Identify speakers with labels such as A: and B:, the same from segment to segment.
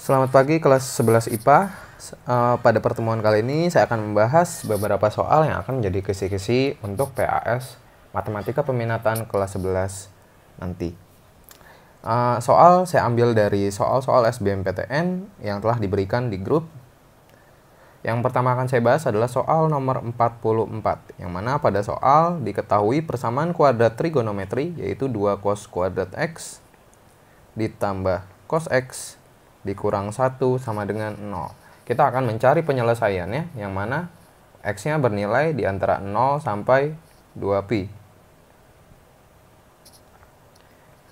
A: Selamat pagi kelas 11 IPA. Pada pertemuan kali ini saya akan membahas beberapa soal yang akan menjadi kisi-kisi untuk PAS Matematika Peminatan kelas 11 nanti. Soal saya ambil dari soal-soal SBMPTN yang telah diberikan di grup. Yang pertama akan saya bahas adalah soal nomor 44, yang mana pada soal diketahui persamaan kuadrat trigonometri, yaitu 2 cos kuadrat X ditambah cos X dikurang 1 sama dengan 0. Kita akan mencari penyelesaiannya, yang mana X-nya bernilai di antara 0 sampai 2pi.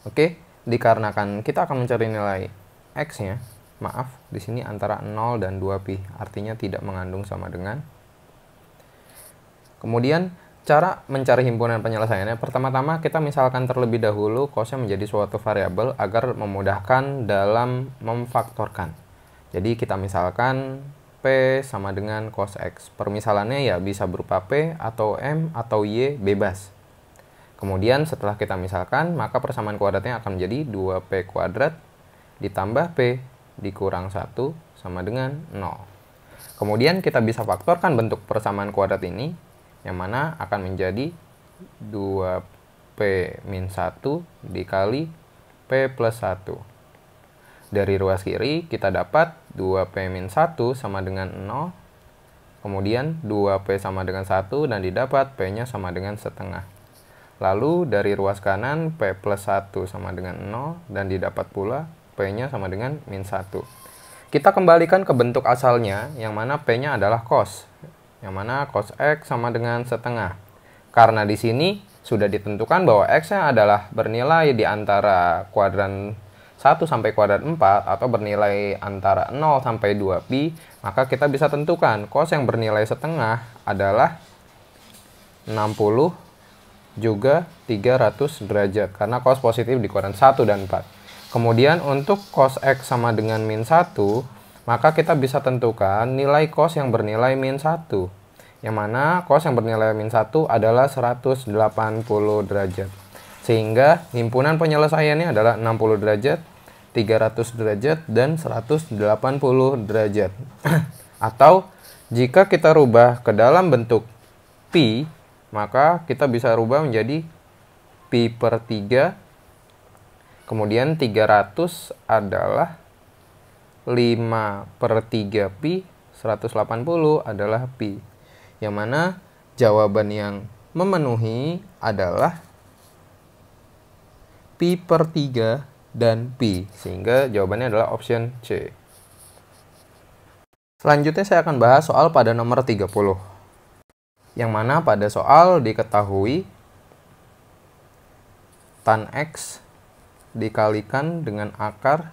A: Oke, dikarenakan kita akan mencari nilai X-nya, maaf, di sini antara 0 dan 2pi, artinya tidak mengandung sama dengan. Kemudian, cara mencari himpunan penyelesaiannya, pertama-tama kita misalkan terlebih dahulu cos-nya menjadi suatu variabel agar memudahkan dalam memfaktorkan. Jadi kita misalkan P sama dengan cos X. Permisalannya ya bisa berupa P atau M atau Y, bebas. Kemudian setelah kita misalkan, maka persamaan kuadratnya akan menjadi 2P kuadrat ditambah P dikurang 1 sama dengan 0. Kemudian kita bisa faktorkan bentuk persamaan kuadrat ini, yang mana akan menjadi 2P min 1 dikali P plus 1. Dari ruas kiri kita dapat 2P min 1 sama dengan 0. Kemudian 2P sama dengan 1 dan didapat P-nya sama dengan setengah. Lalu dari ruas kanan P plus 1 sama dengan 0 dan didapat pula P-nya sama dengan min 1. Kita kembalikan ke bentuk asalnya, yang mana P-nya adalah cos, yang mana cos X sama dengan setengah. Karena di sini sudah ditentukan bahwa X-nya adalah bernilai di antara kuadran 1 sampai kuadran 4 atau bernilai antara 0 sampai 2pi, maka kita bisa tentukan cos yang bernilai setengah adalah 60 juga 300 derajat, karena cos positif di kuadran 1 dan 4. Kemudian untuk cos X sama dengan min 1, maka kita bisa tentukan nilai cos yang bernilai min 1. Yang mana cos yang bernilai min 1 adalah 180 derajat. Sehingga himpunan penyelesaiannya adalah 60 derajat, 300 derajat, dan 180 derajat. Atau jika kita rubah ke dalam bentuk pi, maka kita bisa rubah menjadi pi per 3. Kemudian 300 adalah 5 per 3 pi, 180 adalah pi. Yang mana jawaban yang memenuhi adalah pi per 3 dan pi. Sehingga jawabannya adalah option C. Selanjutnya saya akan bahas soal pada nomor 30. Yang mana pada soal diketahui tan X dikalikan dengan akar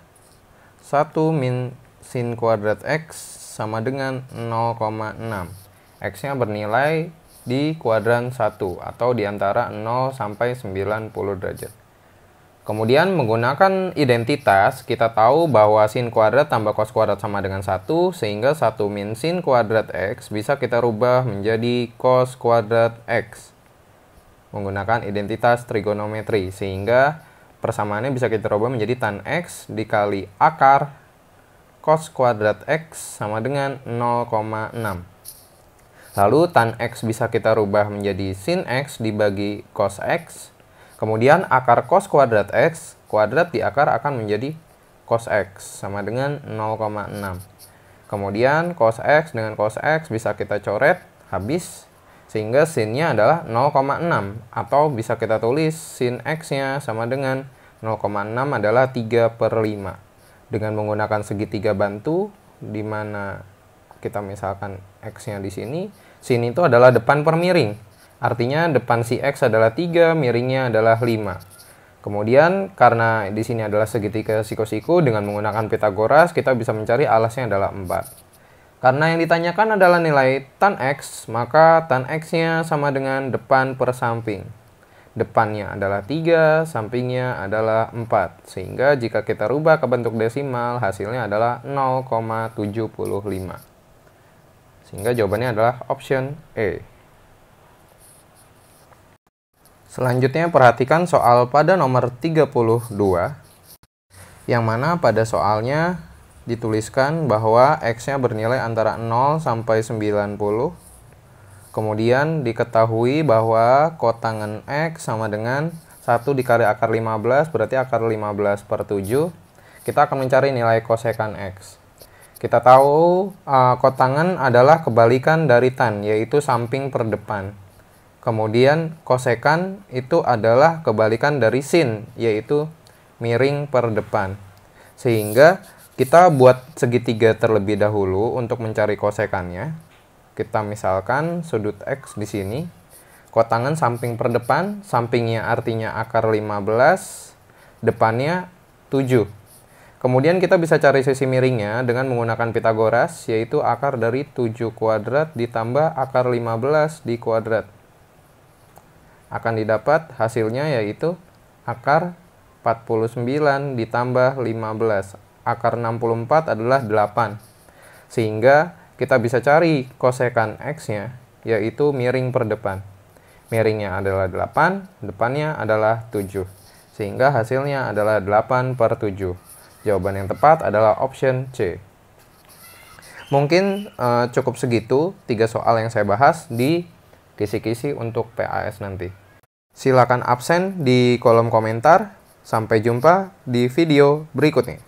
A: 1 min sin kuadrat X sama dengan 0,6. X-nya bernilai di kuadran 1 atau di antara 0 sampai 90 derajat. Kemudian menggunakan identitas, kita tahu bahwa sin kuadrat tambah cos kuadrat sama dengan 1, sehingga 1 min sin kuadrat X bisa kita rubah menjadi cos kuadrat X. Menggunakan identitas trigonometri, sehingga persamaannya bisa kita rubah menjadi tan X dikali akar cos kuadrat X sama dengan 0,6. Lalu tan X bisa kita rubah menjadi sin X dibagi cos X. Kemudian akar cos kuadrat X, kuadrat di akar akan menjadi cos X sama dengan 0,6. Kemudian cos X dengan cos X bisa kita coret habis, sehingga sin-nya adalah 0,6, atau bisa kita tulis sin X-nya sama dengan 0,6 adalah 3 per 5. Dengan menggunakan segitiga bantu, di mana kita misalkan X-nya di sini, sin itu adalah depan per miring. Artinya depan si X adalah 3, miringnya adalah 5. Kemudian karena di sini adalah segitiga siku-siku, dengan menggunakan Pitagoras kita bisa mencari alasnya adalah 4. Karena yang ditanyakan adalah nilai tan X, maka tan X-nya sama dengan depan per samping. Depannya adalah 3, sampingnya adalah 4. Sehingga jika kita rubah ke bentuk desimal, hasilnya adalah 0,75. Sehingga jawabannya adalah option E. Selanjutnya perhatikan soal pada nomor 32, yang mana pada soalnya dituliskan bahwa X-nya bernilai antara 0 sampai 90. Kemudian diketahui bahwa kotangan X sama dengan 1 dikali akar 15, berarti akar 15/7. Kita akan mencari nilai kosekan X. Kita tahu kotangan adalah kebalikan dari tan, yaitu samping per depan. Kemudian kosekan itu adalah kebalikan dari sin, yaitu miring per depan. Sehingga kita buat segitiga terlebih dahulu untuk mencari kosekannya. Kita misalkan sudut X di sini. Kotangan samping per depan, sampingnya artinya akar 15, depannya 7. Kemudian kita bisa cari sisi miringnya dengan menggunakan Pitagoras, yaitu akar dari 7 kuadrat ditambah akar 15 di kuadrat. Akan didapat hasilnya yaitu akar 49 ditambah 15. Akar 64 adalah 8. Sehingga kita bisa cari kosekan X-nya, yaitu miring per depan. Miringnya adalah 8, depannya adalah 7. Sehingga hasilnya adalah 8/7. Jawaban yang tepat adalah option C. Mungkin cukup segitu 3 soal yang saya bahas di kisi-kisi untuk PAS nanti. Silakan absen di kolom komentar. Sampai jumpa di video berikutnya.